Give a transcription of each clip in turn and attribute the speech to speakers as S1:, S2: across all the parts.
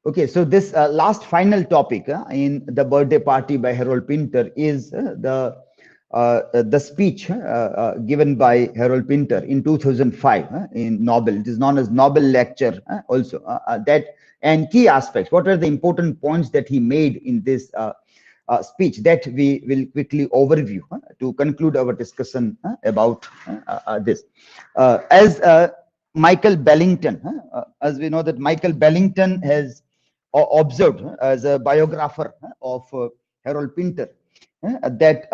S1: Okay, so this last final topic in the birthday party by Harold Pinter is the speech given by Harold Pinter in 2005 in Nobel. It is known as Nobel Lecture also. That and key aspects. What are the important points that he made in this speech that we will quickly overview to conclude our discussion about this. As Michael Bellington, as we know that Michael Bellington has observed as a biographer of Harold Pinter, that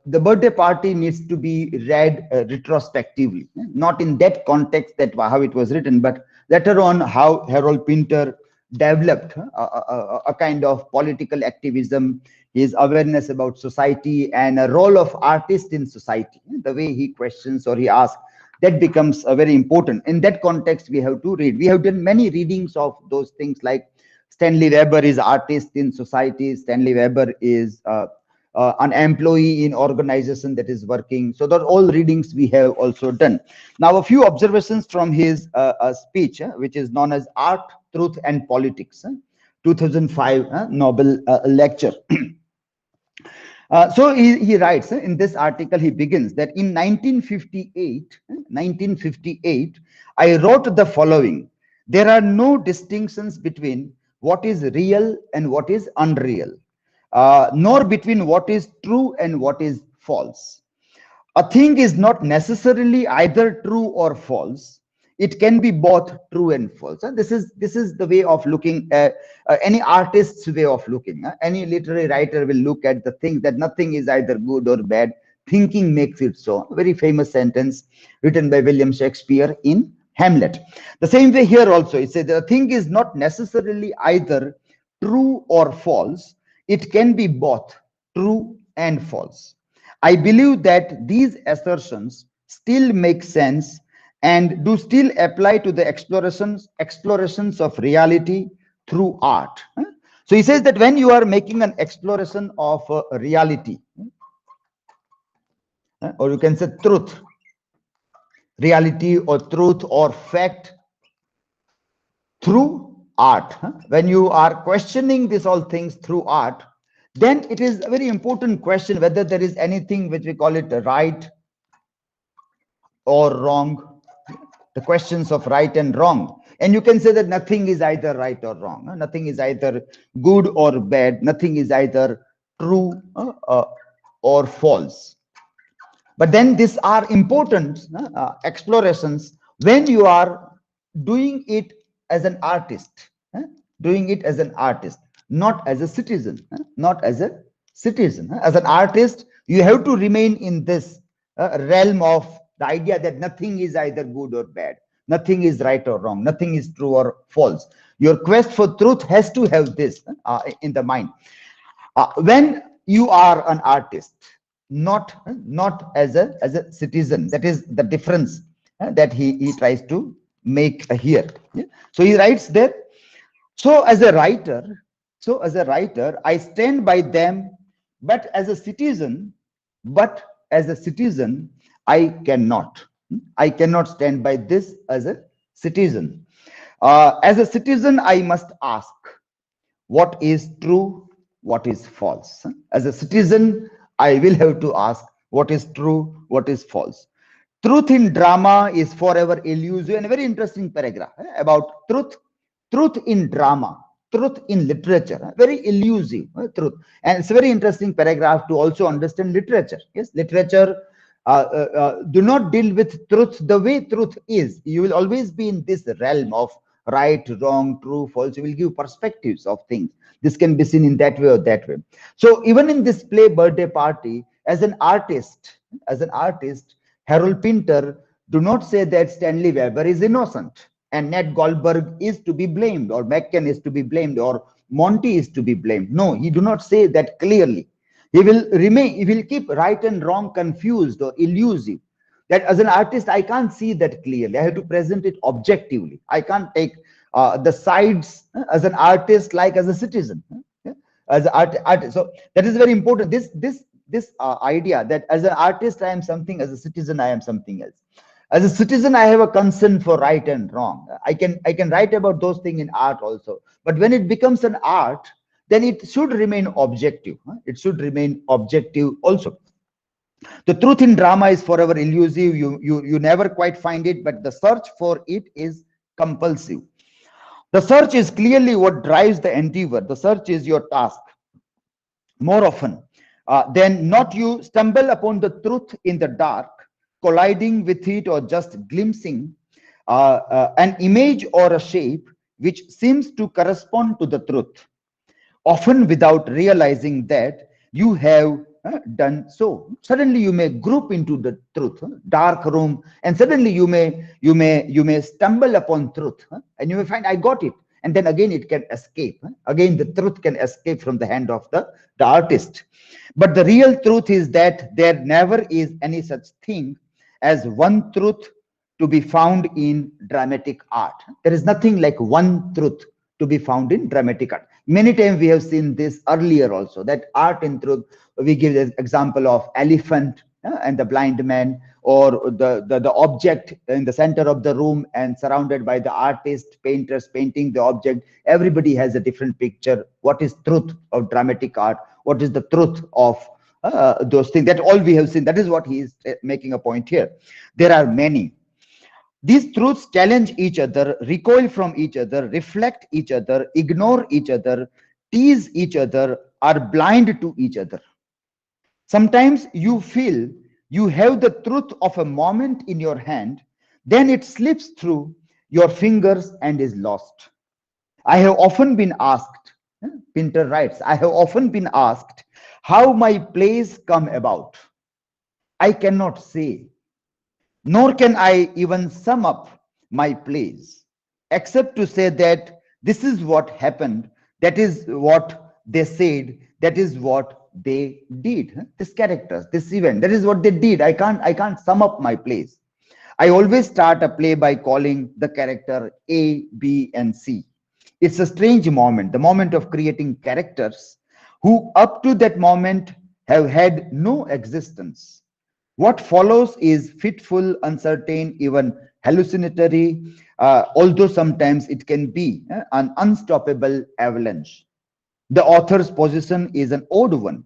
S1: the birthday party needs to be read retrospectively, not in that context that how it was written, but later on how Harold Pinter developed a kind of political activism, his awareness about society and a role of artist in society, the way he questions or he asks, that becomes very important. In that context, we have to read. We have done many readings of those things, like Stanley Weber is artist in society. Stanley Weber is an employee in organization that is working. So those all readings we have also done. Now, a few observations from his speech, which is known as Art, Truth and Politics, 2005 Nobel lecture. So he writes in this article, he begins that in 1958, I wrote the following: there are no distinctions between what is real and what is unreal, nor between what is true and what is false. A thing is not necessarily either true or false. It can be both true and false. This is the way of looking at any artist's way of looking. Any literary writer will look at the thing that nothing is either good or bad. Thinking makes it so. A very famous sentence written by William Shakespeare in Hamlet. The same way here also, it says the thing is not necessarily either true or false. It can be both true and false. I believe that these assertions still make sense and do still apply to the explorations of reality through art. So he says that when you are making an exploration of reality, or you can say truth, reality or truth or fact through art, when you are questioning these all things through art, then it is a very important question whether there is anything which we call it right or wrong, the questions of right and wrong. And you can say that nothing is either right or wrong, nothing is either good or bad, nothing is either true or false. But then these are important explorations when you are doing it as an artist, doing it as an artist, not as a citizen, not as a citizen. As an artist, you have to remain in this realm of the idea that nothing is either good or bad, nothing is right or wrong, nothing is true or false. Your quest for truth has to have this in the mind. When you are an artist, not as a citizen, that is the difference that he tries to make here. So he writes there, so as a writer, I stand by them, but as a citizen, I cannot stand by this as a citizen. As a citizen, I must ask what is true, what is false. As a citizen, I will have to ask what is true, what is false. Truth in drama is forever elusive. And a very interesting paragraph about truth in drama, truth in literature, very elusive truth. And it's a very interesting paragraph to also understand literature. Yes, literature do not deal with truth the way truth is. You will always be in this realm of right, wrong, true, false. You will give perspectives of things. This can be seen in that way or that way. So even in this play, Birthday Party, as an artist, Harold Pinter do not say that Stanley Weber is innocent and Ned Goldberg is to be blamed, or Mencken is to be blamed, or Monty is to be blamed. No, he do not say that clearly. He will keep right and wrong confused or elusive. That as an artist, I can't see that clearly. I have to present it objectively. I can't take the sides as an artist like as a citizen. As an artist. So that is very important. This idea that as an artist I am something, as a citizen I am something else. As a citizen, I have a concern for right and wrong. I can write about those things in art also. But when it becomes an art, then it should remain objective. It should remain objective also. The truth in drama is forever elusive. You never quite find it, but the search for it is compulsive. The search is clearly what drives the endeavor. The search is your task. More often than not, you stumble upon the truth in the dark, colliding with it or just glimpsing an image or a shape which seems to correspond to the truth, often without realizing that you have done so. Suddenly you may group into the truth, dark room, and suddenly you may stumble upon truth, and you may find, I got it. And then again it can escape. Again the truth can escape from the hand of the artist. But the real truth is that there never is any such thing as one truth to be found in dramatic art. There is nothing like one truth to be found in dramatic art. Many times we have seen this earlier also, that art in truth, we give the example of elephant and the blind man, or the object in the center of the room and surrounded by the artist, painters painting the object. Everybody has a different picture. What is truth of dramatic art? What is the truth of those things? That all we have seen. That is what he is making a point here. There are many. These truths challenge each other, recoil from each other, reflect each other, ignore each other, tease each other, are blind to each other. Sometimes you feel you have the truth of a moment in your hand, then it slips through your fingers and is lost. I have often been asked, Pinter writes, I have often been asked how my plays come about. I cannot say, nor can I even sum up my plays, except to say that this is what happened, that is what they said, that is what they did. These characters, this event, that is what they did. I can't sum up my plays. I always start a play by calling the character A, B, and C. It's a strange moment, the moment of creating characters who up to that moment have had no existence. What follows is fitful, uncertain, even hallucinatory, although sometimes it can be an unstoppable avalanche. The author's position is an odd one.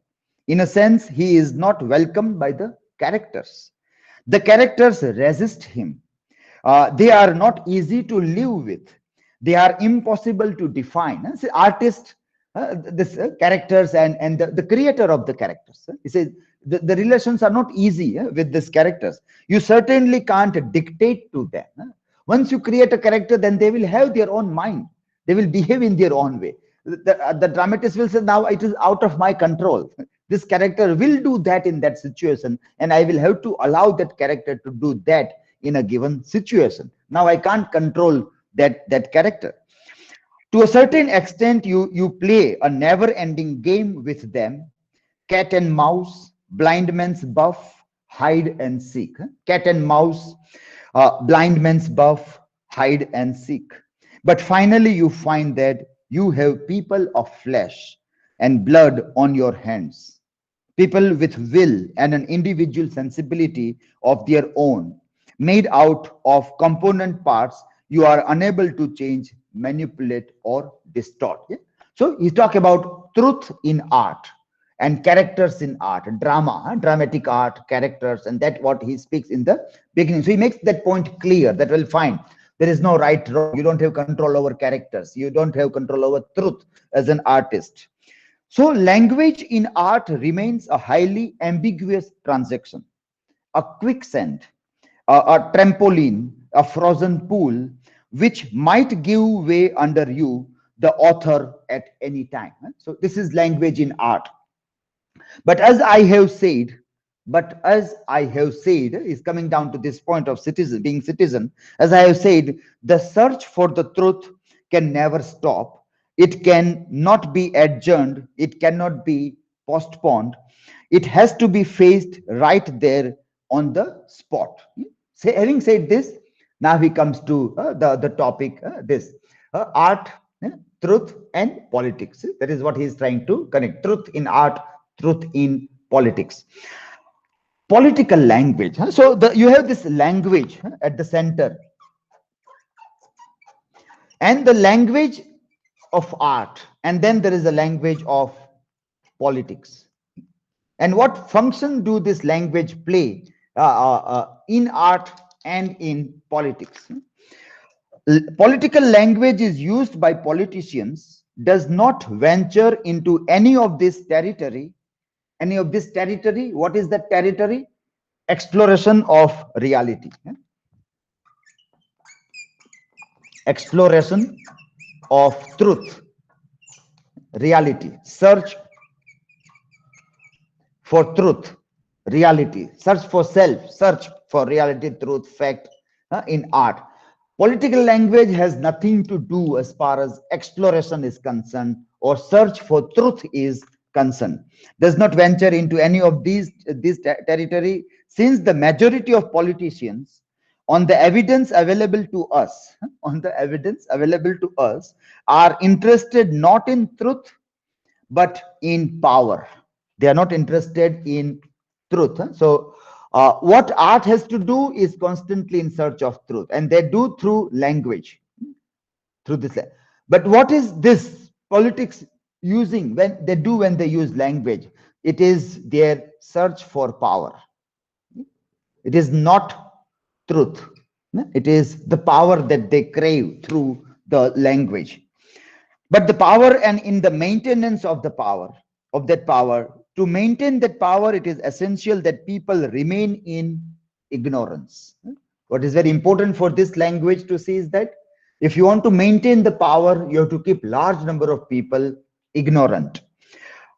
S1: In a sense, he is not welcomed by the characters. The characters resist him. They are not easy to live with. They are impossible to define. See, artist, this characters and the creator of the characters. He says the relations are not easy with these characters. You certainly can't dictate to them. Once you create a character, then they will have their own mind. They will behave in their own way. The dramatist will say, now it is out of my control. This character will do that in that situation, and I will have to allow that character to do that in a given situation. Now I can't control that character. To a certain extent, you play a never-ending game with them. Cat and mouse, blind man's buff, hide and seek. Cat and mouse, blind man's buff, hide and seek. But finally, you find that you have people of flesh and blood on your hands, people with will and an individual sensibility of their own, made out of component parts you are unable to change, manipulate, or distort. Yeah? So he talk about truth in art and characters in art, drama, dramatic art, characters, and that what he speaks in the beginning. So he makes that point clear that we'll find there is no right, wrong. You don't have control over characters. You don't have control over truth as an artist. So language in art remains a highly ambiguous transaction, a quicksand, a trampoline, a frozen pool, which might give way under you, the author, at any time. So this is language in art. But as I have said, is coming down to this point of being citizen. As I have said, the search for the truth can never stop. It can not be adjourned. It cannot be postponed. It has to be faced right there on the spot. Having said this, now he comes to the topic, this art, truth and politics. That is what he is trying to connect. Truth in art, truth in politics. Political language. So you have this language at the center, and the language of art, and then there is a language of politics. And what function do this language play in art and in politics? Political language is used by politicians, does not venture into any of this territory. Any of this territory, what is that territory? Exploration of reality. Exploration of truth, reality, search for truth, reality, search for self, search for reality, truth, fact in art. Political language has nothing to do as far as exploration is concerned or search for truth is concerned. Does not venture into any of these territory, since the majority of politicians, on the evidence available to us, are interested not in truth but in power. They are not interested in truth. So what art has to do is constantly in search of truth, and they do through language, through this. But what is this politics using when they use language? It is their search for power. It is not truth. It is the power that they crave through the language. But the power, and in the maintenance of the power, of that power, to maintain that power, it is essential that people remain in ignorance. What is very important for this language to see is that if you want to maintain the power, you have to keep large number of people ignorant.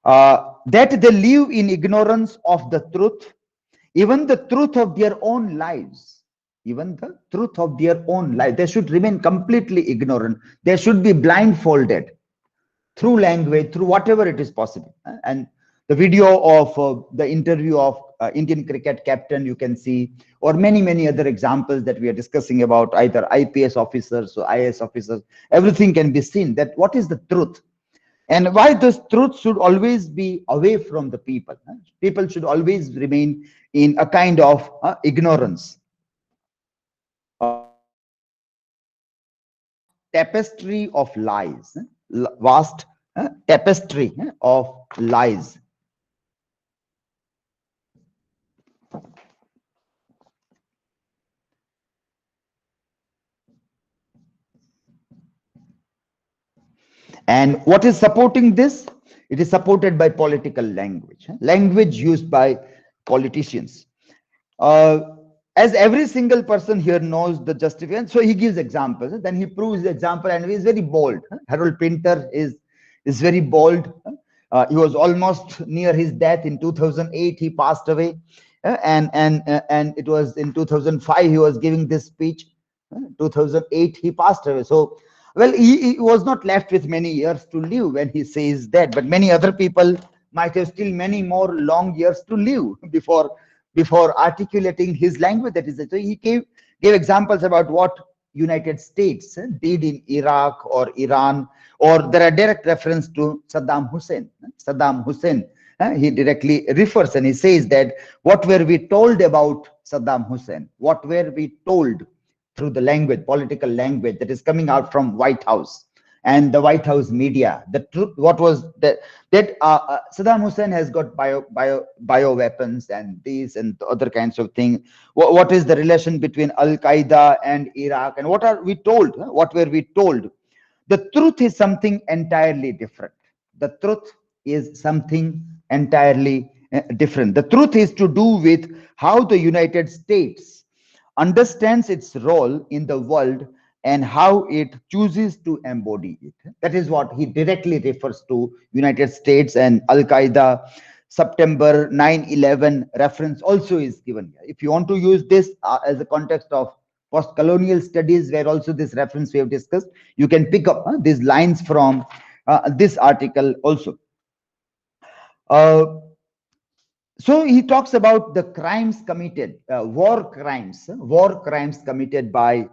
S1: That they live in ignorance of the truth, even the truth of their own lives. Even the truth of their own life, they should remain completely ignorant. They should be blindfolded through language, through whatever it is possible. And the video of the interview of Indian cricket captain, you can see, or many other examples that we are discussing about, either IPS officers or IAS officers. Everything can be seen that what is the truth, and why this truth should always be away from the people. People should always remain in a kind of ignorance. Tapestry of lies, vast tapestry of lies. And what is supporting this? It is supported by political language, language used by politicians. As every single person here knows the justification, so he gives examples, then he proves the example, and he is very bold. Harold Pinter is very bold. He was almost near his death in 2008. He passed away, and it was in 2005 he was giving this speech. 2008 he passed away. So, well, he was not left with many years to live when he says that, but many other people might have still many more long years to live before articulating his language. That is, so he gave examples about what United States did in Iraq or Iran, or there are direct reference to Saddam Hussein. He directly refers and he says that what were we told about Saddam Hussein? What were we told through the language, political language that is coming out from White House and the White House media? The truth, what was that Saddam Hussein has got bio weapons and these and other kinds of things. What is the relation between Al Qaeda and Iraq? And what are we told? What were we told? The truth is something entirely different. The truth is something entirely different. The truth is to do with how the United States understands its role in the world and how it chooses to embody it. That is what he directly refers to. United States and Al Qaeda, September 9/11 reference also is given here. If you want to use this as a context of post-colonial studies, where also this reference we have discussed, you can pick up these lines from this article also. So he talks about the crimes committed, war crimes committed by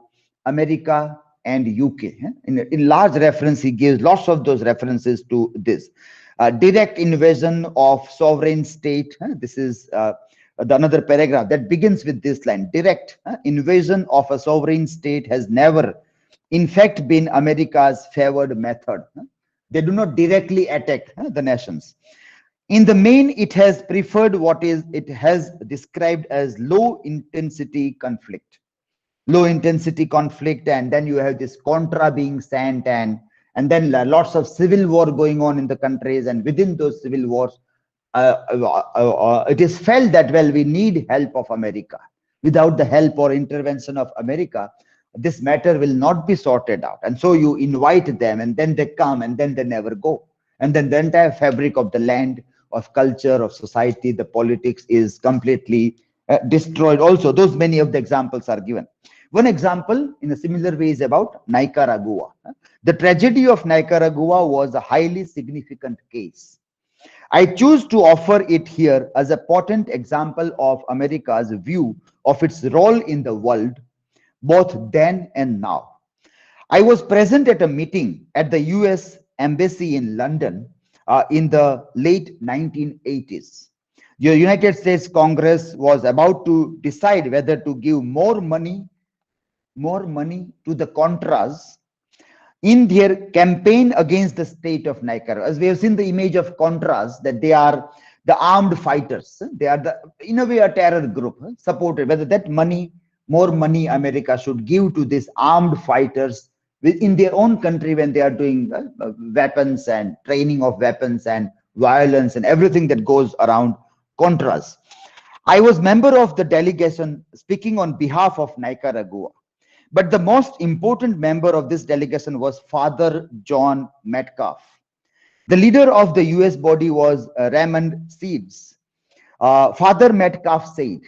S1: America and UK. In large reference, he gives lots of those references to this. Direct invasion of sovereign state. This is the another paragraph that begins with this line: direct invasion of a sovereign state has never, in fact, been America's favored method. They do not directly attack the nations. In the main, it has preferred what it has described as low intensity conflict. Low intensity conflict, and then you have this contra being sent, and then lots of civil war going on in the countries, and within those civil wars, it is felt that, well, we need help of America. Without the help or intervention of America, this matter will not be sorted out. And so you invite them, and then they come, and then they never go. And then the entire fabric of the land, of culture, of society, the politics is completely destroyed. Also, those many of the examples are given. One example in a similar way is about Nicaragua. The tragedy of Nicaragua was a highly significant case. I choose to offer it here as a potent example of America's view of its role in the world, both then and now. I was present at a meeting at the US Embassy in London in the late 1980s. The United States Congress was about to decide whether to give more money to the Contras in their campaign against the state of Nicaragua. As we have seen the image of Contras, that they are the armed fighters. They are in a way a terror group supported. Whether that money, more money America should give to these armed fighters in their own country when they are doing weapons and training of weapons and violence and everything that goes around Contras. I was member of the delegation speaking on behalf of Nicaragua. But the most important member of this delegation was Father John Metcalf. The leader of the US body was Raymond Seeds. Father Metcalf in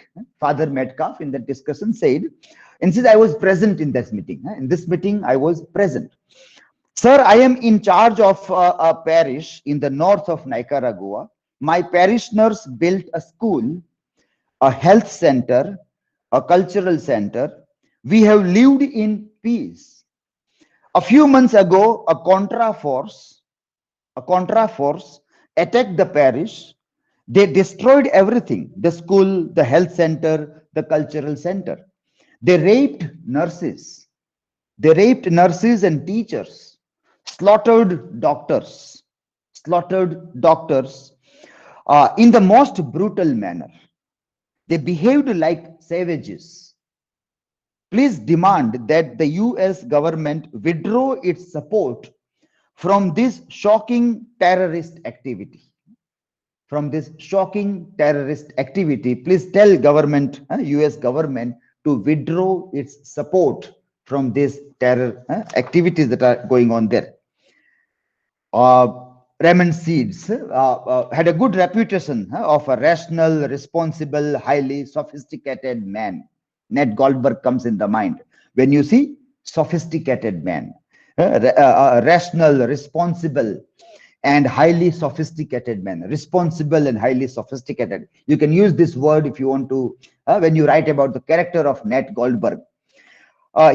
S1: the discussion said, and since I was present in this meeting, I was present. Sir, I am in charge of a parish in the north of Nicaragua. My parishioners built a school, a health center, a cultural center. We have lived in peace. A few months ago, a contra force attacked the parish. They destroyed everything: the school, the health center, the cultural center. They raped nurses. They raped nurses and teachers, slaughtered doctors in the most brutal manner. They behaved like savages. Please demand that the US government withdraw its support from this shocking terrorist activity. Please tell government, US government, to withdraw its support from these terror activities that are going on there. Raymond Seeds had a good reputation of a rational, responsible, highly sophisticated man. Ned Goldberg comes in the mind when you see sophisticated man, rational, responsible, and highly sophisticated man. Responsible and highly sophisticated. You can use this word if you want to when you write about the character of Ned Goldberg.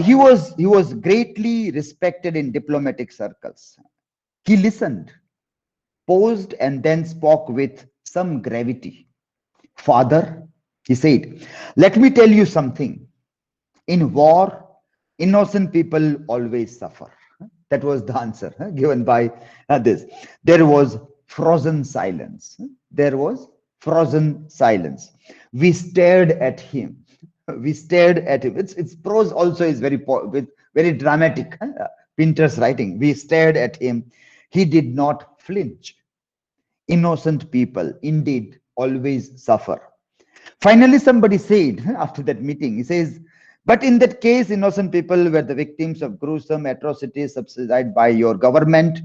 S1: He was greatly respected in diplomatic circles. He listened, paused, and then spoke with some gravity. Father, he said, let me tell you something. In war, innocent people always suffer. That was the answer given by this. There was frozen silence. We stared at him. Its prose also is very dramatic. Pinter's writing. We stared at him. He did not flinch. Innocent people indeed always suffer. Finally, somebody said after that meeting, he says, but in that case, innocent people were the victims of gruesome atrocities subsidized by your government.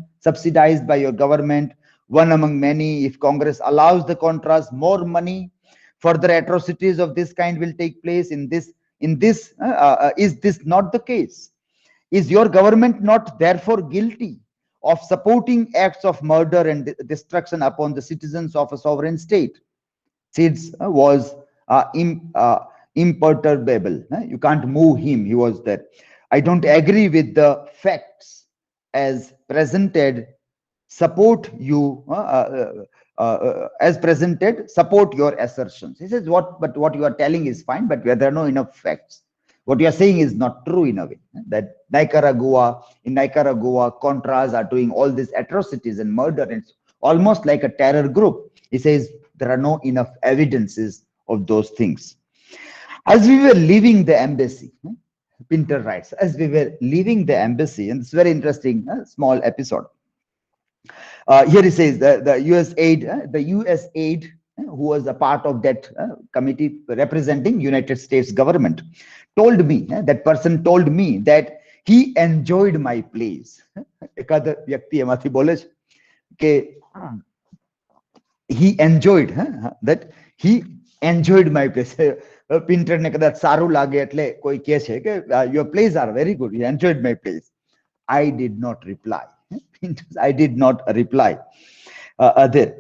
S1: One among many. If Congress allows the Contras more money, further atrocities of this kind will take place. Is this not the case? Is your government not therefore guilty of supporting acts of murder and destruction upon the citizens of a sovereign state? Seeds was imperturbable. You can't move him. He was there. I don't agree with the facts as presented. Support you as presented, support your assertions. He says, but what you are telling is fine, but there are no enough facts. What you are saying is not true in a way. That in Nicaragua, Contras are doing all these atrocities and murder. And it's almost like a terror group. He says there are no enough evidences of those things. As we were leaving the embassy, Pinter writes, as we were leaving the embassy, and it's very interesting, small episode. Here he says the U.S. aide, who was a part of that committee representing United States government, told me, that person told me that he enjoyed my plays. Ekad vyakti eમાંથી બોલે છે કે he enjoyed, that he enjoyed my plays. Pinter ને કદાચ સારું લાગે એટલે કોઈ કહે છે કે your plays are very good, he enjoyed my plays. I did not reply. I did not reply. There.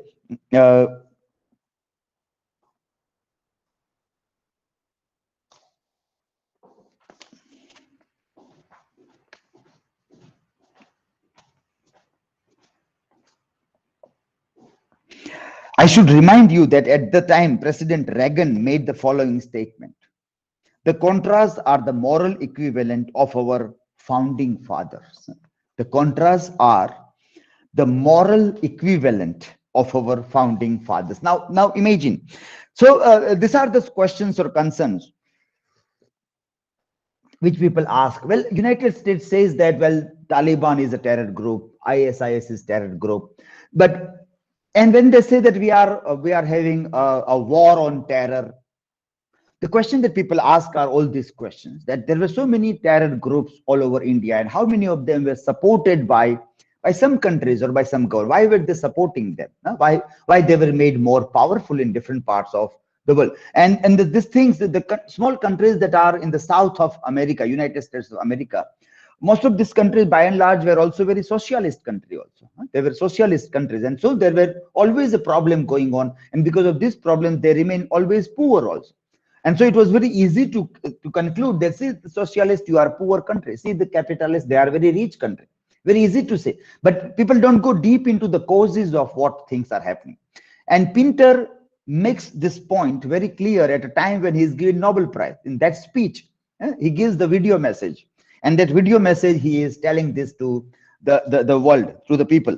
S1: I should remind you that at the time, President Reagan made the following statement. The Contras are the moral equivalent of our founding fathers. The Contras are the moral equivalent of our founding fathers. Now imagine. So these are the questions or concerns which people ask. Well, United States says that, well, Taliban is a terror group, ISIS is terror group, and when they say that we are having a war on terror, the question that people ask are all these questions, that there were so many terror groups all over India, and how many of them were supported by some countries or by some government? Why were they supporting them? Why they were made more powerful in different parts of the world? And these things, the small countries that are in the south of America, United States of America, most of these countries by and large were also very socialist country also. They were socialist countries, and so there were always a problem going on, and because of this problem they remain always poor also. And so it was very easy to conclude that, see, the socialist, you are poor country, see the capitalist, they are very rich country. Very easy to say, but people don't go deep into the causes of what things are happening. And Pinter makes this point very clear at a time when he's given Nobel Prize. In that speech, he gives the video message, and that video message he is telling this to the world, to the people.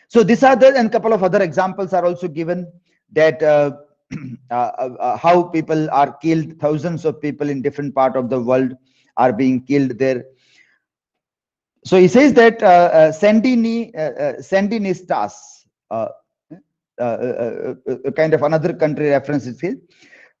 S1: So these are and a couple of other examples are also given, that how people are killed, thousands of people in different part of the world are being killed there. So he says that Sandinistas, kind of another country reference is here,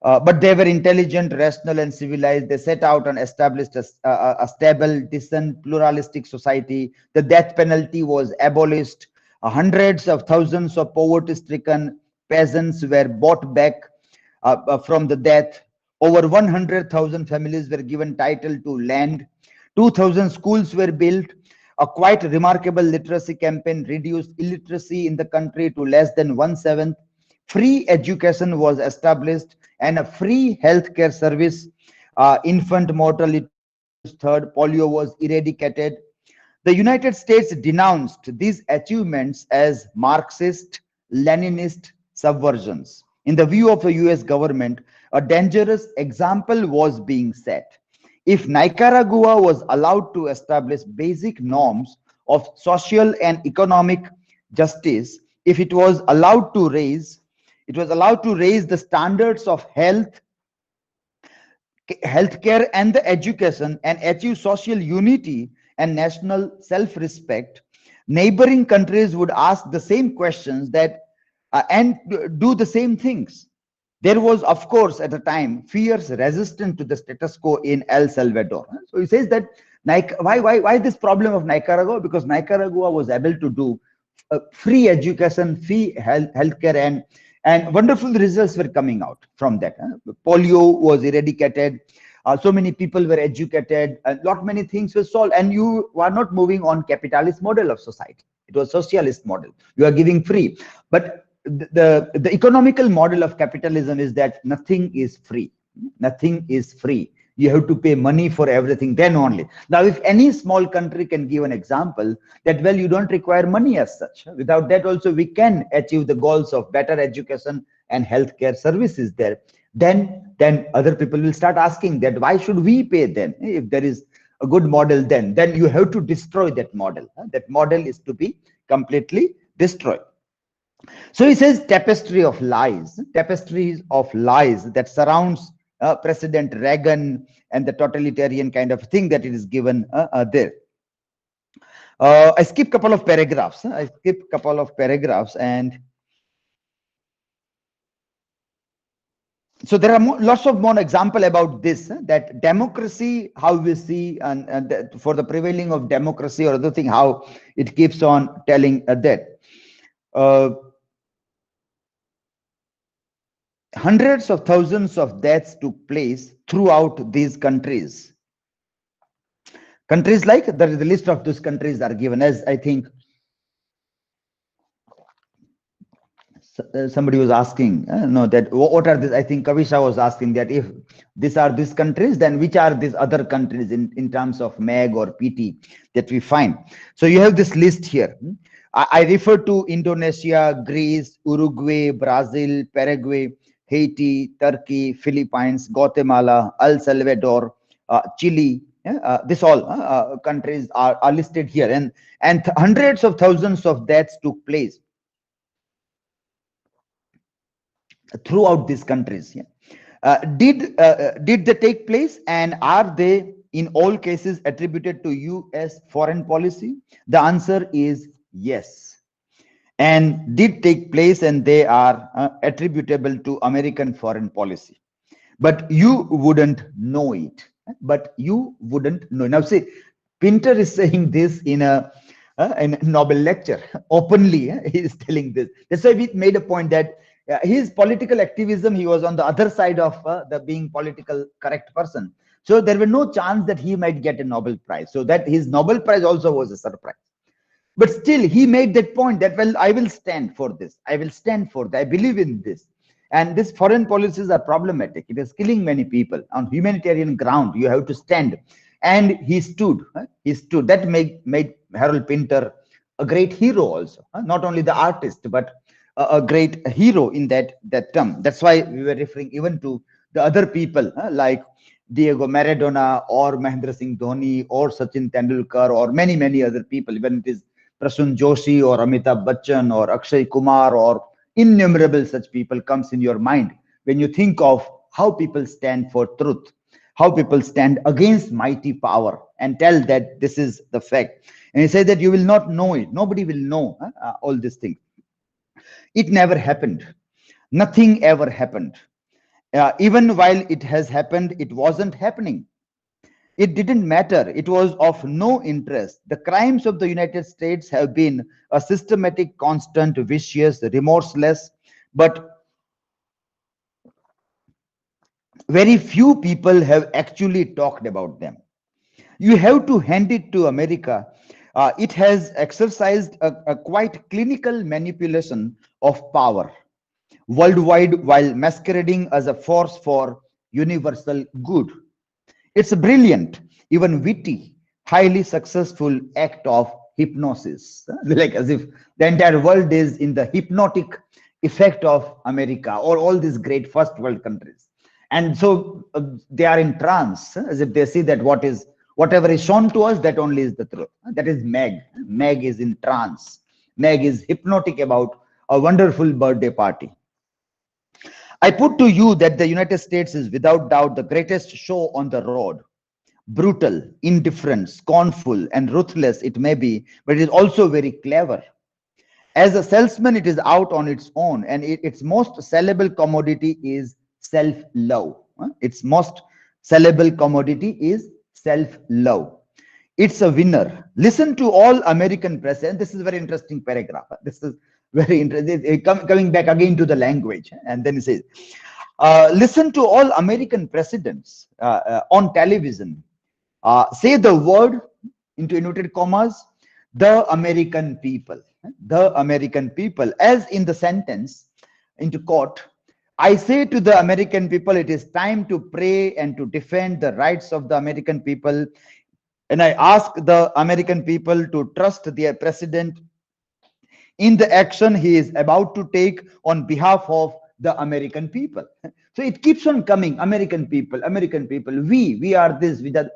S1: but they were intelligent, rational, and civilized. They set out and established a stable, decent, pluralistic society. The death penalty was abolished. Hundreds of thousands of poverty-stricken peasants were bought back from the death. Over 100,000 families were given title to land. 2,000 schools were built. A quite remarkable literacy campaign reduced illiteracy in the country to less than 1/7. Free education was established and a free healthcare service. Infant mortality was third. Polio was eradicated. The United States denounced these achievements as Marxist, Leninist subversions. In the view of the US government, a dangerous example was being set. If Nicaragua was allowed to establish basic norms of social and economic justice, if it was allowed to raise the standards of healthcare and the education, and achieve social unity and national self-respect, neighboring countries would ask the same questions and do the same things. There was, of course, at the time, fierce resistance to the status quo in El Salvador. So he says that why this problem of Nicaragua? Because Nicaragua was able to do free education, free healthcare, and wonderful results were coming out from that. Polio was eradicated. So many people were educated. A lot many things were solved, and you are not moving on capitalist model of society. It was socialist model. You are giving free, but the economical model of capitalism is that nothing is free. Nothing is free. You have to pay money for everything, then only. Now, if any small country can give an example that, well, you don't require money as such. Without that also, we can achieve the goals of better education and healthcare services there. Then other people will start asking that, why should we pay then? If there is a good model, then you have to destroy that model. That model is to be completely destroyed. So he says tapestries of lies that surrounds President Reagan and the totalitarian kind of thing that it is given there. I skip couple of paragraphs. And so there are lots of more example about this, that democracy, how we see, and for the prevailing of democracy or other thing, how it keeps on telling that. Hundreds of thousands of deaths took place throughout these countries. Countries like, the list of those countries are given, as I think somebody was asking, no, that what are these? I think Kavisha was asking that if these are these countries, then which are these other countries in terms of MAG or PT that we find. So you have this list here. I refer to Indonesia, Greece, Uruguay, Brazil, Paraguay, Haiti, Turkey, Philippines, Guatemala, El Salvador, Chile. This all countries are listed here, and hundreds of thousands of deaths took place throughout these countries. Did they take place, and are they in all cases attributed to US foreign policy? The answer is yes, and did take place, and they are attributable to American foreign policy, but you wouldn't know it. Now see, Pinter is saying this in a Nobel lecture openly. He is telling this. That's why we made a point that his political activism, he was on the other side of the being political correct person. So there were no chance that he might get a Nobel Prize. So that his Nobel Prize also was a surprise. But still, he made that point that, well, I will stand for this. I will stand for that. I believe in this. And these foreign policies are problematic. It is killing many people. On humanitarian ground, you have to stand. And he stood. He stood. That made Harold Pinter a great hero also. Not only the artist, but a great hero in that term. That's why we were referring even to the other people like Diego Maradona or Mahendra Singh Dhoni or Sachin Tendulkar or many other people. Even it is Prasun Joshi or Amitabh Bachchan or Akshay Kumar or innumerable such people comes in your mind when you think of how people stand for truth, how people stand against mighty power and tell that this is the fact. And he said that you will not know it. Nobody will know all these things. It never happened. Nothing ever happened. Even while it has happened, it wasn't happening. It didn't matter. It was of no interest. The crimes of the United States have been a systematic, constant, vicious, remorseless, but very few people have actually talked about them. You have to hand it to America. It has exercised a quite clinical manipulation of power worldwide while masquerading as a force for universal good. It's a brilliant, even witty, highly successful act of hypnosis, like as if the entire world is in the hypnotic effect of America or all these great first world countries. And so they are in trance, as if they see that whatever is shown to us, that only is the truth. That is Meg. Meg is in trance. Meg is hypnotic about a wonderful birthday party. I put to you that the United States is without doubt the greatest show on the road. Brutal, indifferent, scornful, and ruthless it may be, but it is also very clever. As a salesman, it is out on its own, and its most sellable commodity is self-love. Its most sellable commodity is self-love. It's a winner. Listen to all American presidents. This is a very interesting paragraph. This is very interesting. Coming back again to the language. And then he says, listen to all American presidents on television. Say the word into inverted commas, the American people. The American people, as in the sentence into quote, I say to the American people, it is time to pray and to defend the rights of the American people. And I ask the American people to trust their president in the action he is about to take on behalf of the American people. So it keeps on coming, American people, we are this, we that.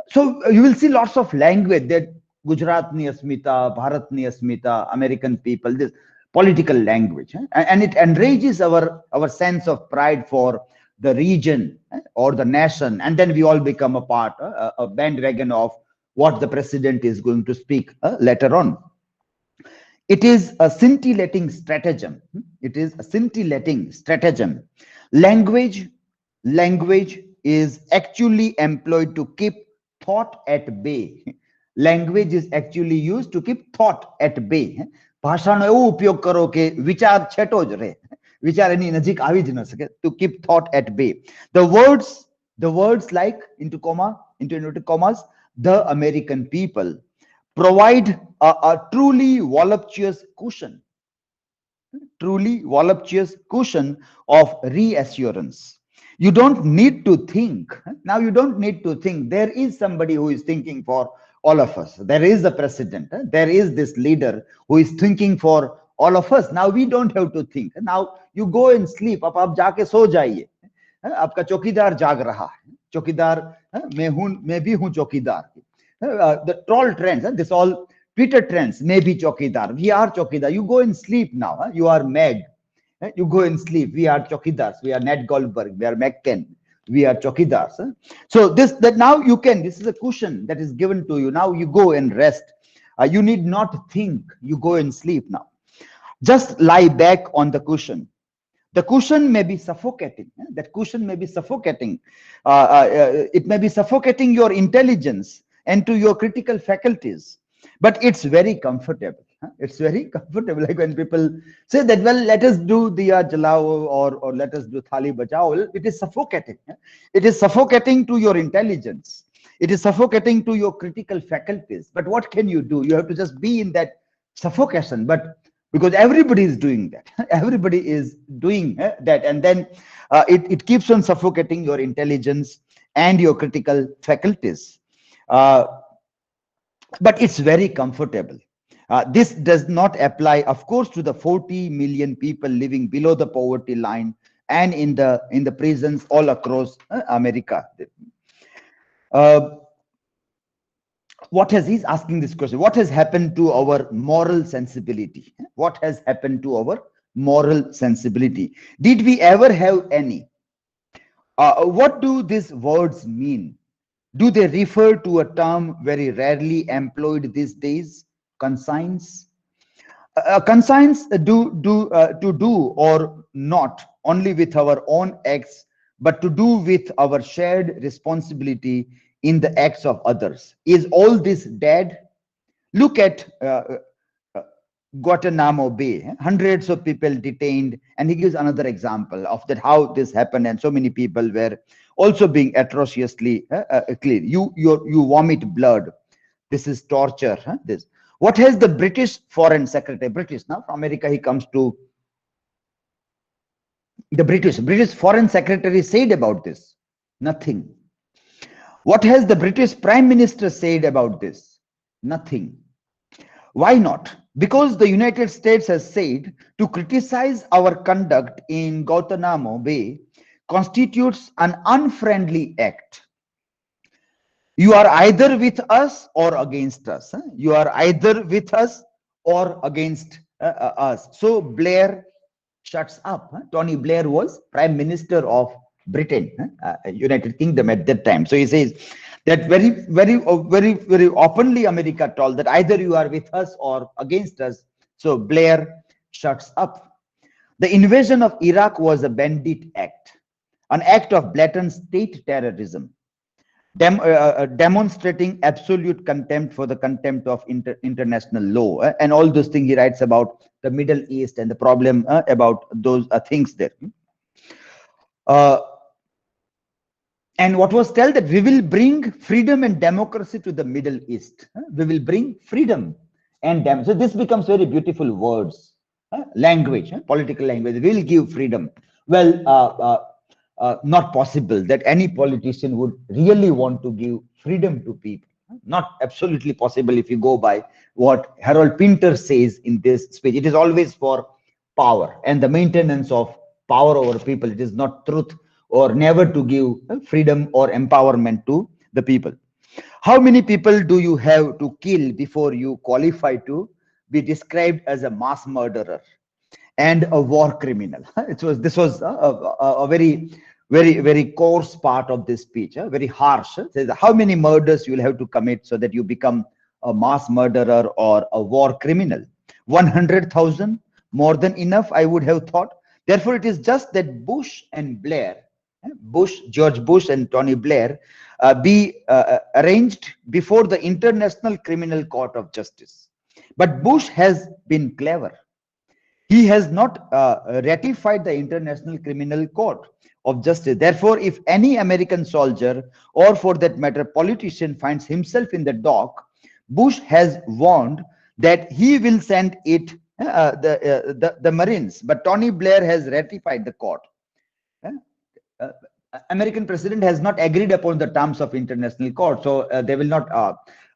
S1: So you will see lots of language that Gujaratni Asmita, Bharatni Asmita, American people, this political language. And it enrages our sense of pride for the region or the nation. And then we all become a part, a bandwagon of what the president is going to speak later on. It is a scintillating stratagem. It is a scintillating stratagem. Language is actually employed to keep thought at bay. Language is actually used to keep thought at bay. ભાષાનો એવો ઉપયોગ કરો કે વિચાર છેટો જ રહે, વિચાર એની નજીક આવી જ ન શકે. To keep thought at bay. The words like into commas, the American people provide a truly voluptuous cushion of reassurance. You don't need to think. Now you don't need to think. There is somebody who is thinking for all of us. There is a president. There is this leader who is thinking for all of us. Now we don't have to think. Now you go and sleep. आप जाके सो जाइए. आपका चौकीदार जाग रहा है. चौकीदार मैं भी हूँ चौकीदार. The troll trends, this all Twitter trends, maybe chokidar. We are chokidar. You go and sleep now. You are mad. You go and sleep. We are chokidars. We are Ned Goldberg. We are McCain. We are chokidars. So this is a cushion that is given to you. Now you go and rest. You need not think. You go and sleep now. Just lie back on the cushion. The cushion may be suffocating. That cushion may be suffocating. It may be suffocating your intelligence and to your critical faculties, but it's very comfortable. It's very comfortable. Like when people say that, well, let us do diya jalao or let us do thali bajao. It is suffocating. It is suffocating to your intelligence. It is suffocating to your critical faculties. But what can you do? You have to just be in that suffocation. But because everybody is doing that, everybody is doing that, and then it keeps on suffocating your intelligence and your critical faculties. But it's very comfortable. This does not apply, of course, to the 40 million people living below the poverty line and in the prisons all across America. He's asking this question: what has happened to our moral sensibility? What has happened to our moral sensibility? Did we ever have any? What do these words mean? Do they refer to a term very rarely employed these days? Conscience. Conscience to do or not only with our own acts, but to do with our shared responsibility in the acts of others. Is all this dead? Look at Guantanamo Bay. Hundreds of people detained, and he gives another example of that, how this happened, and so many people were also being atrociously clean. You vomit blood. This is torture. This. What has the British Foreign Secretary, British now from America, he comes to the British Foreign Secretary said about this? Nothing. What has the British Prime Minister said about this? Nothing. Why not? Because the United States has said to criticize our conduct in Guantanamo Bay constitutes an unfriendly act. You are either with us or against us. You are either with us or against us. So Blair shuts up. Tony Blair was Prime Minister of Britain, United Kingdom at that time. So he says that very openly America told that either you are with us or against us. So Blair shuts up. The invasion of Iraq was a bandit act, an act of blatant state terrorism, demonstrating absolute contempt for the contempt of international law, and all those things he writes about the Middle East and the problem about those things there. And what was told that we will bring freedom and democracy to the Middle East. We will bring freedom and democracy. So this becomes very beautiful words, language, political language. We will give freedom. Well, not possible that any politician would really want to give freedom to people. Not absolutely possible if you go by what Harold Pinter says in this speech. It is always for power and the maintenance of power over people. It is not truth or never to give freedom or empowerment to the people. How many people do you have to kill before you qualify to be described as a mass murderer and a war criminal? This was a very coarse part of this speech, very harsh. It says how many murders you will have to commit so that you become a mass murderer or a war criminal. 100,000, more than enough, I would have thought. Therefore, it is just that Bush and Blair, George Bush and Tony Blair, be arranged before the International Criminal Court of Justice. But Bush has been clever. He has not ratified the International Criminal Court of Justice. Therefore, if any American soldier or for that matter politician finds himself in the dock, Bush has warned that he will send it the Marines. But Tony Blair has ratified the court. American president has not agreed upon the terms of international court, so they will not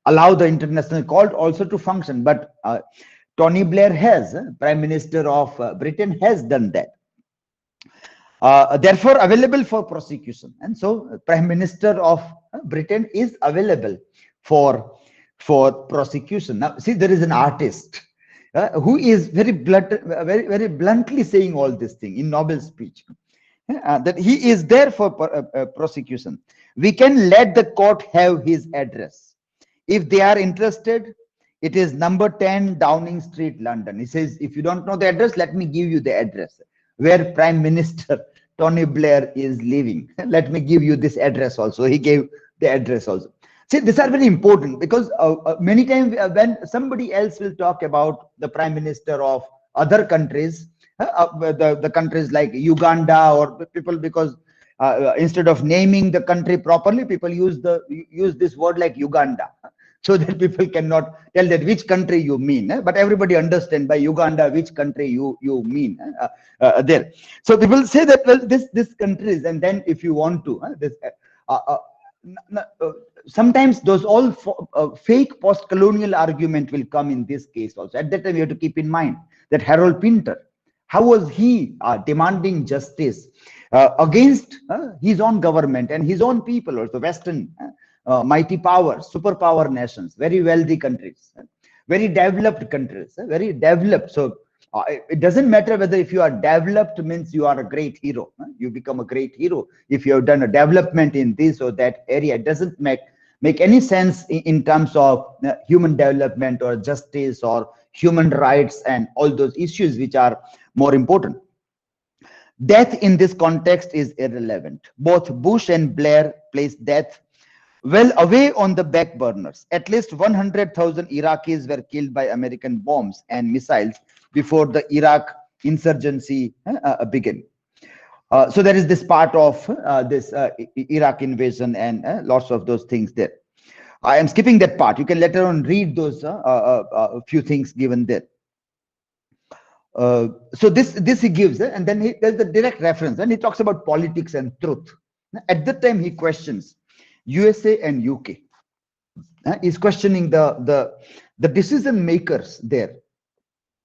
S1: allow the international court also to function. But Tony Blair has, Prime Minister of Britain has done that. Therefore available for prosecution, and so Prime Minister of Britain is available for prosecution. Now see, there is an artist who is very bluntly saying all this thing in Nobel speech. That he is there for prosecution. We can let the court have his address. If they are interested, it is number 10 Downing Street, London. He says, if you don't know the address, let me give you the address where Prime Minister Tony Blair is living. Let me give you this address also. He gave the address also. See, these are very important because many times when somebody else will talk about the Prime Minister of other countries, the countries like Uganda or people, because instead of naming the country properly, people use this word like Uganda, so that people cannot tell that which country you mean, but everybody understand by Uganda which country you mean there. So people say that, well, this countries, and then if you want to sometimes those all fake post-colonial argument will come in this case also. At that time, you have to keep in mind that Harold Pinter, how was he demanding justice against his own government and his own people, also Western mighty powers, superpower nations, very wealthy countries, very developed countries, very developed. So it doesn't matter whether if you are developed means you are a great hero. You become a great hero if you have done a development in this or that area. It doesn't make any sense in terms of human development or justice or human rights and all those issues which are more important. Death in this context is irrelevant. Both Bush and Blair placed death well away on the back burners. At least 100,000 Iraqis were killed by American bombs and missiles before the Iraq insurgency began. So there is this part of this Iraq invasion and lots of those things there. I am skipping that part. You can later on read those few things given there. So this he gives, and then there's the direct reference, and he talks about politics and truth. At that time, he questions USA and UK. He's questioning the decision makers there.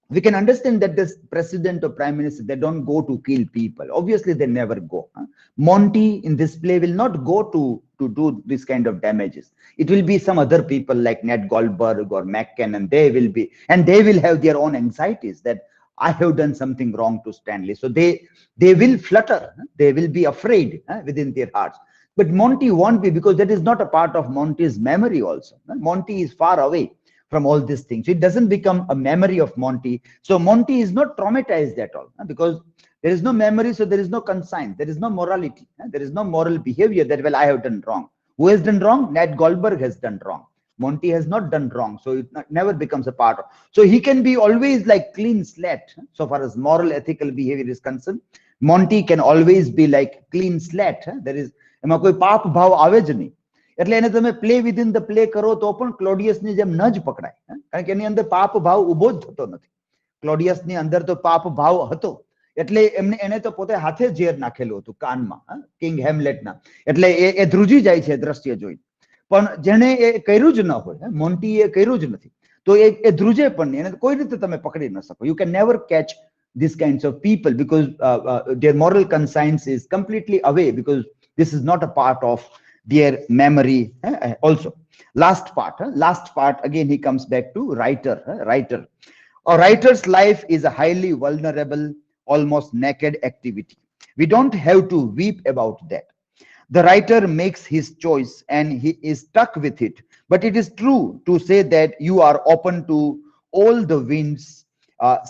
S1: We can understand that this president or prime minister, they don't go to kill people. Obviously, they never go. Monty in this play will not go to do this kind of damages. It will be some other people like Ned Goldberg or McCann, and they will have their own anxieties that I have done something wrong to Stanley. So they will flutter. They will be afraid within their hearts. But Monty won't be, because that is not a part of Monty's memory also. Monty is far away from all these things. It doesn't become a memory of Monty. So Monty is not traumatized at all, because there is no memory, so there is no conscience, there is no morality, there is no moral behavior that, well, I have done wrong. Who has done wrong? Ned Goldberg has done wrong. Monty has not done wrong, so it never becomes a part of. So he can be always like clean slate so far as moral ethical behavior is concerned. Monty can always be like clean slate. There is એમાં કોઈ પાપ ભાવ આવે જ નહીં. એટલે એને તમે પ્લે વિધિન ધ પ્લે કરો તો પણ ક્લોડિયસની જેમ ન જ પકડાય, કારણ કે એની અંદર પાપ ભાવ ઉભો જ થતો નથી. ક્લોડિયસની અંદર તો પાપ ભાવ હતો, એટલે એને તો પોતે હાથે ઝેર નાખેલું હતું કાનમાં, કિંગ હેમલેટના, એટલે એ ધ્રુજી જાય છે દ્રશ્ય જોઈ. પણ જેને એ કર્યું જ ન હોય, મોન્ટીએ કર્યું જ નથી, તો એ ધ્રુજે પણ નહીં, એને કોઈ રીતે તમે પકડી ન શકો. You can never catch these kinds of people because their moral conscience is completely away, because this is not a part of their memory. Also, last part again, he comes back to writer. A writer's life is a highly vulnerable, almost naked activity. We don't have to weep about that. The writer makes his choice and he is stuck with it. But it is true to say that you are open to all the winds.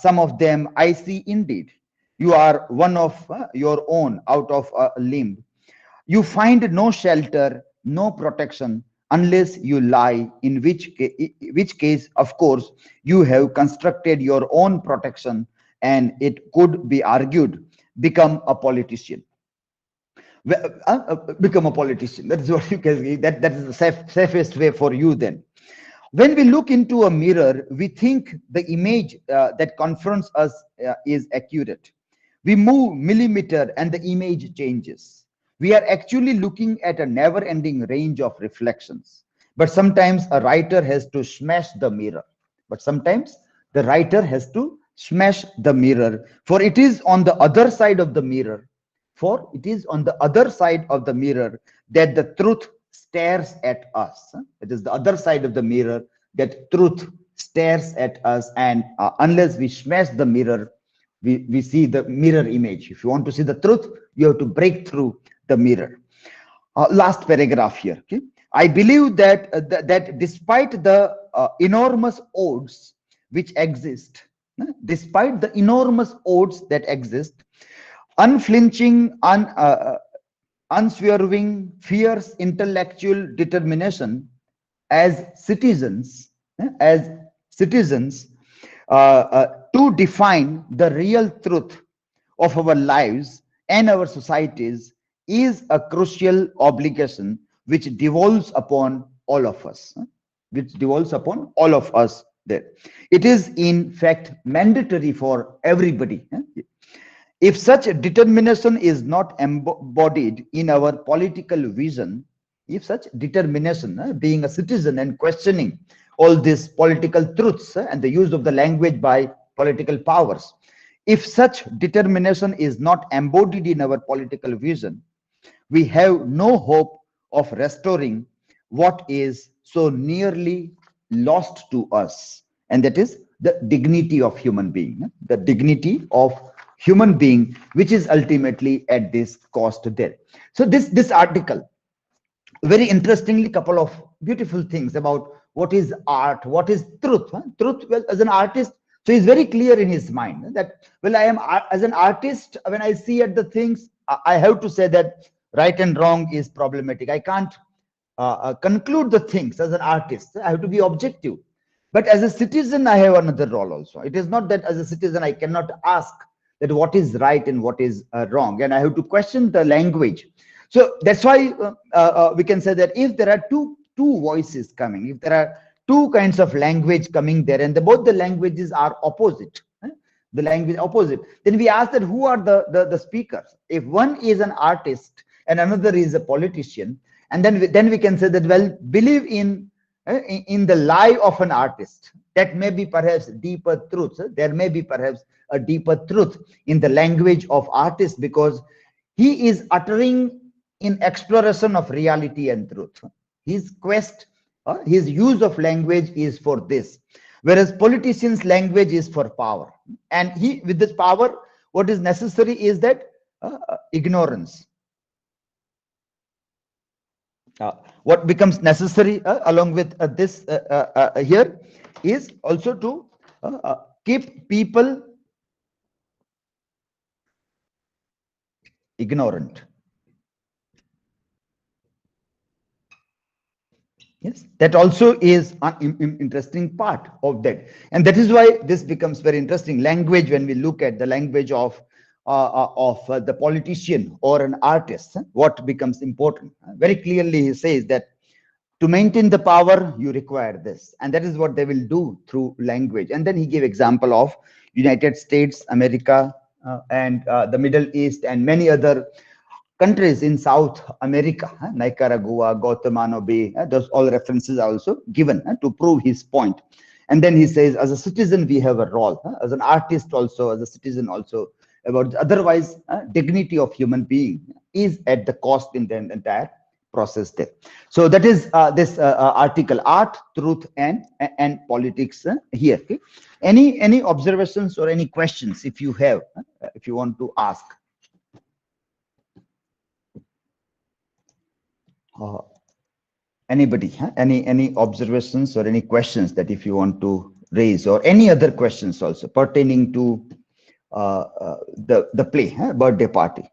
S1: Some of them I see indeed. You are one of your own, out of a limb. You find no shelter, no protection, unless you lie, in which case, of course, you have constructed your own protection, and it could be argued, become a politician. Become a politician. That's what you can say. That is the safest way for you then. When we look into a mirror, we think the image that confronts us is accurate. We move millimeter and the image changes. We are actually looking at a never-ending range of reflections. But sometimes a writer has to smash the mirror. For it is on the other side of the mirror. That the truth stares at us. It is the other side of the mirror that truth stares at us, and unless we smash the mirror, we see the mirror image. If you want to see the truth, you have to break through the mirror. Last paragraph here. Okay? I believe that despite the enormous odds which exist, unflinching, unswerving, fierce intellectual determination as citizens to define the real truth of our lives and our societies is a crucial obligation which devolves upon all of us. There. It is in fact mandatory for everybody. If such determination is not embodied in our political vision, being a citizen and questioning all these political truths and the use of the language by political powers, if such determination is not embodied in our political vision, we have no hope of restoring what is so nearly lost to us, and that is the dignity of human being. Which is ultimately at this cost there. So this article, very interestingly, couple of beautiful things about what is art, what is truth. Truth, well, as an artist, so he's very clear in his mind that, well, I am as an artist, when I see at the things, I have to say that right and wrong is problematic. I can't conclude the things as an artist. I have to be objective. But as a citizen, I have another role also. It is not that as a citizen I cannot ask that what is right and what is wrong, and I have to question the language. So that's why we can say that if there are two voices coming, if there are two kinds of language coming there, and both the languages are opposite, then we ask that who are the speakers. If one is an artist and another is a politician, and then we can say that, well, believe in the lie of an artist. That may be perhaps deeper truth. There may be perhaps a deeper truth in the language of artist, because he is uttering in exploration of reality and truth. His quest, his use of language is for this, whereas politicians' language is for power. And with this power, what is necessary is that ignorance. What becomes necessary along with this here is also to keep people ignorant. Yes, that also is an interesting part of that, and that is why this becomes very interesting. Language, when we look at the language of the politician or an artist, what becomes important? Very clearly, he says that to maintain the power, you require this, and that is what they will do through language. And then he gave example of United States, America, and the Middle East and many other countries in South America, Nicaragua, Guantanamo Bay, those all references are also given to prove his point. And then he says, as a citizen, we have a role, as an artist also, as a citizen also, about otherwise dignity of human being is at the cost in the entire process there. So that is this article, Art, Truth, and Politics here. Okay? Any observations or any questions if you have, if you want to ask? Anybody, any observations or any questions that if you want to raise, or any other questions also pertaining to the play, Birthday Party?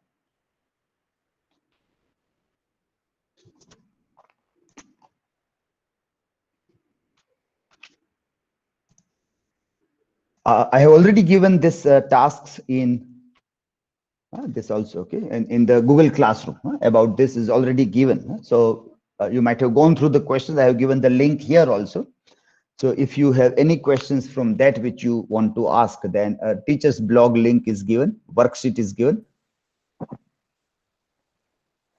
S1: I have already given this tasks in this also, okay, and in the Google Classroom about this is already given. So you might have gone through the questions. I have given the link here also. So if you have any questions from that which you want to ask, then a teacher's blog link is given, worksheet is given.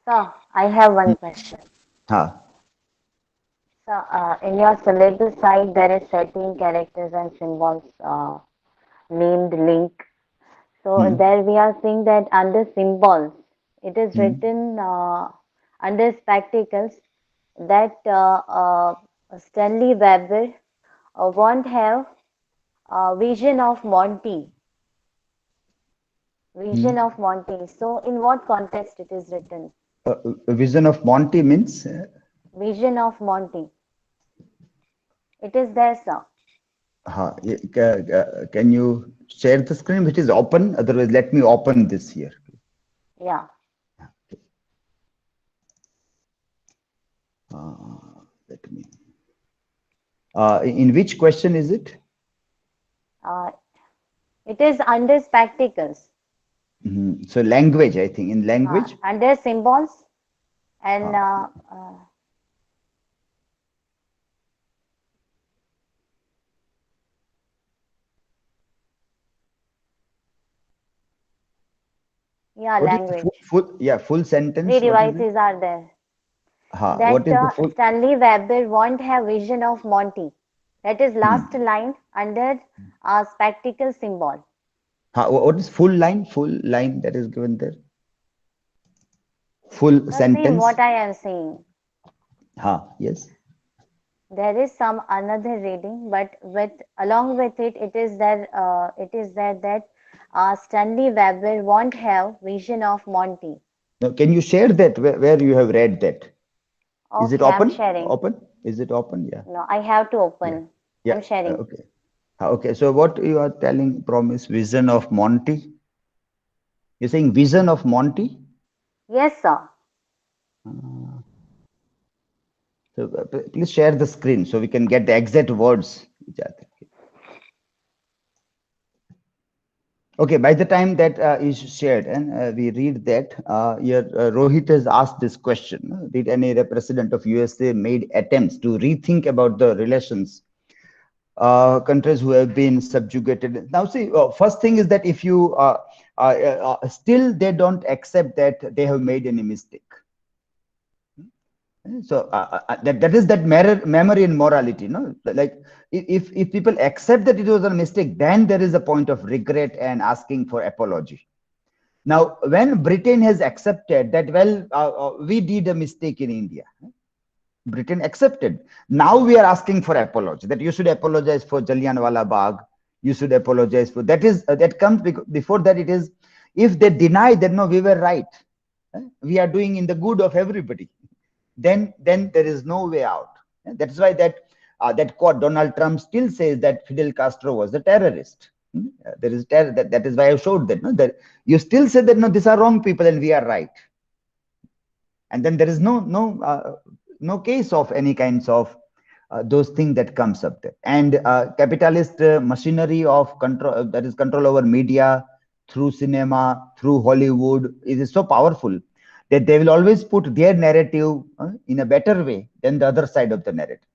S2: So I have one question. So in your syllabus side, there is certain characters and symbols named link. So there we are seeing that under symbols, it is written under spectacles that Stanley Weber won't have vision of Monty. Vision of Monty. So in what context it is written?
S1: Vision of Monty means?
S2: Vision of Monty. It is there, sir.
S1: Can you share the screen which is open? Otherwise, let me open this here.
S2: Yeah.
S1: Let me. In which question is it?
S2: It is under spectacles.
S1: So language, I think, in language.
S2: Under symbols and yeah, language.
S1: Full sentence.
S2: Three devices are there.
S1: What is the full?
S2: Stanley Weber won't have vision of Monty. That is last line under spectacle symbol.
S1: What is full line? Full line that is given there. Full sentence.
S2: See what I am saying.
S1: Yes.
S2: There is some another reading, but along with it, it is there that Stanley Weber won't have vision of Monty.
S1: Now, can you share that where you have read that?
S2: Okay,
S1: is it open?
S2: I'm sharing.
S1: Open? Is it open? Yeah.
S2: No, I have to open.
S1: Yeah.
S2: I'm sharing.
S1: Okay. Okay. So what you are telling, promise, vision of Monty? You're saying vision of Monty?
S2: Yes, sir.
S1: So please share the screen so we can get the exact words. Okay, by the time that is shared and we read that, here Rohit has asked this question. Did any representative of USA made attempts to rethink about the relations countries who have been subjugated? Now see, first thing is that if you still they don't accept that they have made any mistake. So that is that memory and morality, no? Like if people accept that it was a mistake, then there is a point of regret and asking for apology. Now, when Britain has accepted that, well, we did a mistake in India, Britain accepted. Now we are asking for apology. That you should apologize for Jallianwala Bagh. You should apologize for that. Is that comes before that? It is if they deny that no, we were right. We are doing in the good of everybody. Then there is no way out. That's why that quote, Donald Trump still says that Fidel Castro was a terrorist. There is terror. That is why I showed that. No, that you still say that no, these are wrong people and we are right. And then there is no case of any kinds of those things that comes up there. And capitalist machinery of control, that is control over media through cinema, through Hollywood, is so powerful that they will always put their narrative in a better way than the other side of the narrative.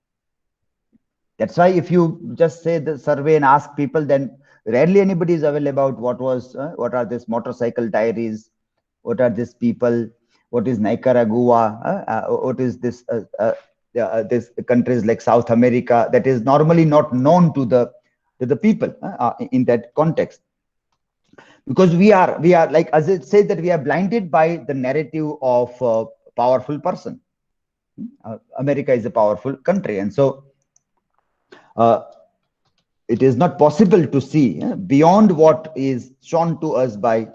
S1: That's why if you just say the survey and ask people, then rarely anybody is available about what are these motorcycle diaries, what are these people, what is Nicaragua, what is this countries like South America that is normally not known to the people in that context, because we are like, as it says, that we are blinded by the narrative of powerful person. America is a powerful country, and so uh, it is not possible to see beyond what is shown to us by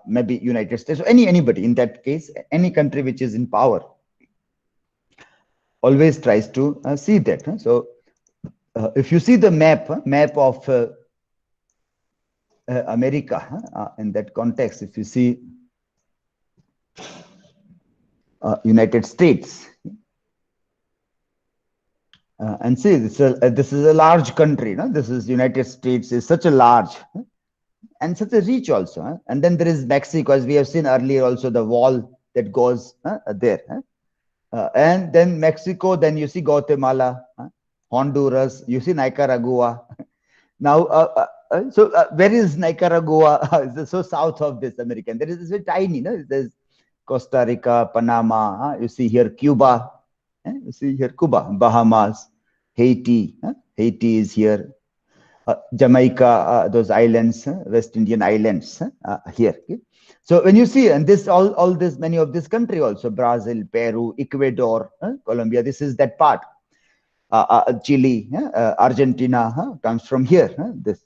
S1: maybe United States or anybody. In that case, any country which is in power always tries to see that. So if you see the map of America in that context, if you see United States, and see, this is a large country. No? This is United States is such a large and such a rich also. And then there is Mexico, as we have seen earlier, also the wall that goes there. And then Mexico, then you see Guatemala, Honduras, you see Nicaragua. Now, where is Nicaragua? It's so south of this American. There is this very tiny, no? There's Costa Rica, Panama. You see here Cuba. You see here Cuba, Bahamas, Haiti. Haiti is here. Jamaica, those islands, West Indian islands here. Okay? So when you see, and this all this many of this country also, Brazil, Peru, Ecuador, Colombia, this is that part. Chile, Argentina comes from here. This.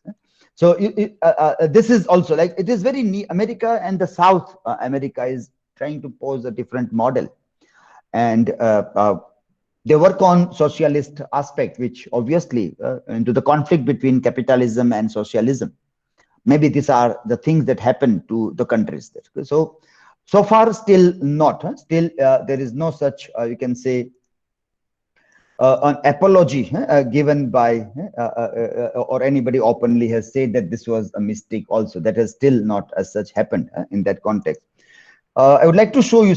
S1: So this is also like, it is very neat. America and the South America is trying to pose a different model, and they work on socialist aspect, which obviously into the conflict between capitalism and socialism. Maybe these are the things that happen to the countries. So far, still not. Still, there is no such, you can say, an apology given by or anybody openly has said that this was a mistake also. That has still not as such happened in that context. I would like to show you